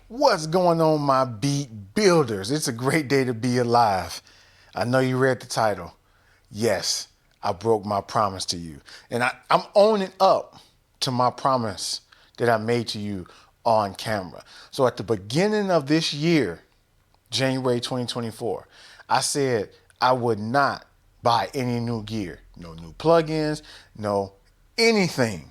What's going on, my beat builders? It's a great day to be alive. I know you read the title. Yes, I broke my promise to you. And I'm owning up to my promise that I made to you on camera. So at the beginning of this year, January 2024, I said I would not buy any new gear, no new plugins, no anything,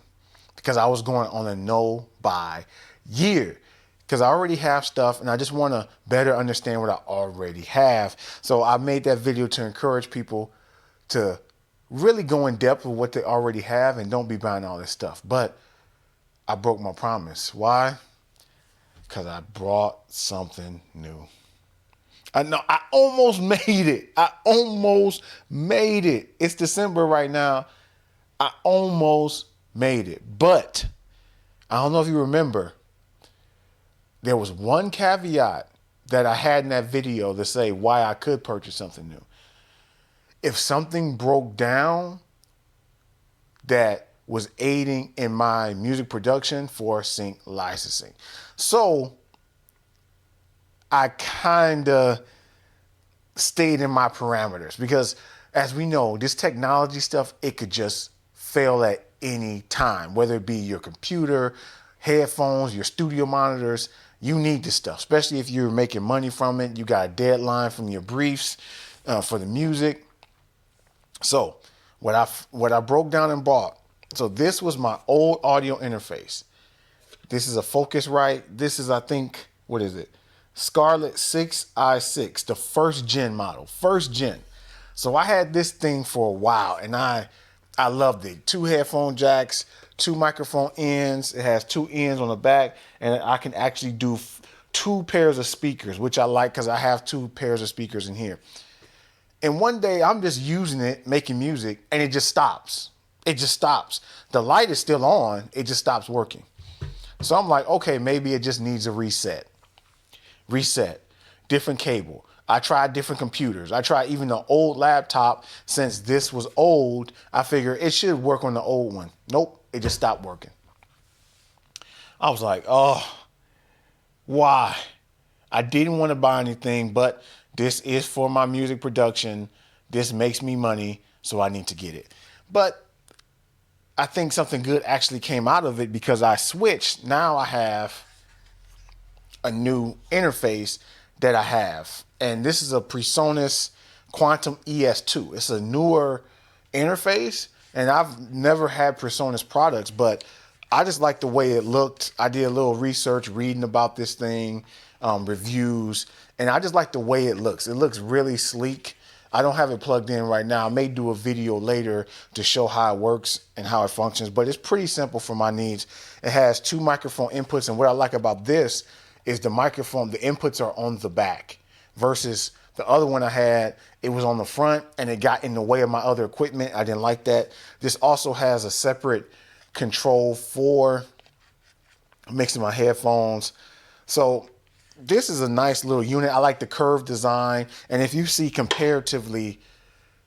because I was going on a no buy year. Because I already have stuff and I just want to better understand what I already have. So I made that video to encourage people to really go in depth with what they already have and don't be buying all this stuff. But I broke my promise. Why? Because I brought something new. I know I almost made it. I almost made it. It's December right now. I almost made it. But I don't know if you remember, there was one caveat that I had in that video to say why I could purchase something new. If something broke down that was aiding in my music production for sync licensing. So I kind of stayed in my parameters because, as we know, this technology stuff, it could just fail at any time, whether it be your computer, headphones, your studio monitors. You need this stuff, especially if you're making money from it. You got a deadline from your briefs for the music. So what I broke down and bought. So this was my old audio interface. This is a Focusrite. This is, I think, what is it? Scarlett 6i6, the first gen model, first gen. So I had this thing for a while and I loved it. 2 headphone jacks, 2 microphone ends. It has 2 ends on the back and I can actually do 2 pairs of speakers, which I like because I have 2 pairs of speakers in here. And one day I'm just using it, making music, and it just stops. It just stops. The light is still on. It just stops working. So I'm like, okay, maybe it just needs a reset. Different cable. I tried different computers. I tried even the old laptop. Since this was old, I figured it should work on the old one. Nope, it just stopped working. I was like, oh, why? I didn't want to buy anything, but this is for my music production. This makes me money, so I need to get it. But I think something good actually came out of it because I switched. Now I have a new interface that I have. And this is a PreSonus Quantum ES2. It's a newer interface. And I've never had PreSonus products, but I just like the way it looked. I did a little research reading about this thing, reviews, and I just like the way it looks. It looks really sleek. I don't have it plugged in right now. I may do a video later to show how it works and how it functions, but it's pretty simple for my needs. It has 2 microphone inputs, and what I like about this is the microphone, the inputs are on the back versus the other one I had, it was on the front and it got in the way of my other equipment. I didn't like that. This also has a separate control for mixing my headphones. So this is a nice little unit. I like the curved design. And if you see comparatively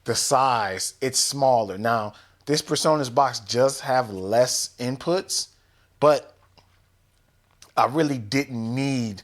the size, it's smaller. Now, this PreSonus box does have less inputs, but I really didn't need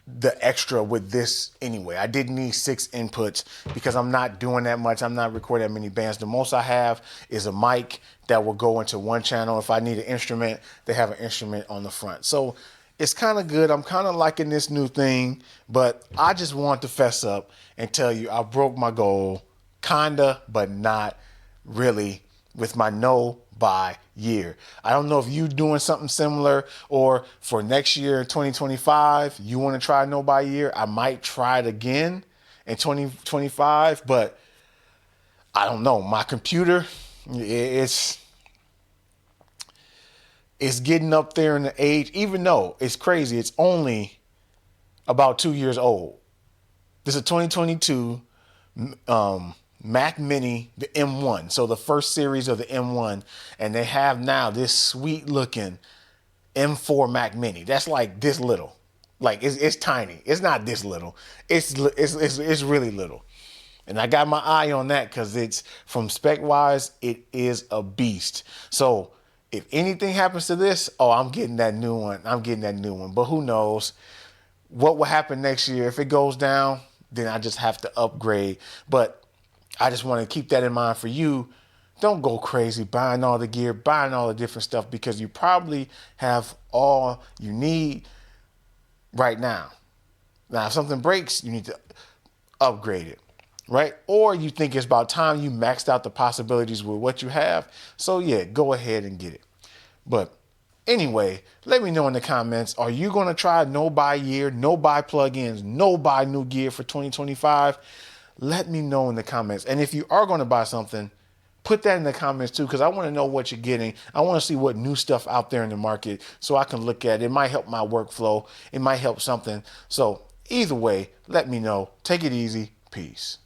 the extra with this anyway. I didn't need 6 inputs because I'm not doing that much. I'm not recording that many bands. The most I have is a mic that will go into one channel. If I need an instrument, they have an instrument on the front. So it's kind of good. I'm kind of liking this new thing, but I just want to fess up and tell you I broke my goal, kinda, but not really, with my no buy year. I don't know if you doing something similar, or for next year, 2025, you want to try no buy year. I might try it again in 2025, but I don't know. My computer, it's getting up there in the age, even though it's crazy. It's only about 2 years old. This is a 2022 Mac Mini, the M1. So the first series of the M1, and they have now this sweet looking M4 Mac Mini. That's like this little. Like it's tiny. It's not this little. It's really little. And I got my eye on that because it's, from spec wise, it is a beast. So If anything happens to this, oh, I'm getting that new one. I'm getting that new one. But who knows what will happen next year? If it goes down, then I just have to upgrade. But I just want to keep that in mind for you. Don't go crazy buying all the gear, buying all the different stuff, because you probably have all you need right now. Now, if something breaks, you need to upgrade it, right? Or you think it's about time you maxed out the possibilities with what you have. So yeah, go ahead and get it. But anyway, let me know in the comments, are you going to try no buy year, no buy plugins, no buy new gear for 2025? Let me know in the comments. And if you are going to buy something, put that in the comments too, because I want to know what you're getting. I want to see what new stuff out there in the market so I can look at it. It might help my workflow. It might help something. So either way, let me know. Take it easy. Peace.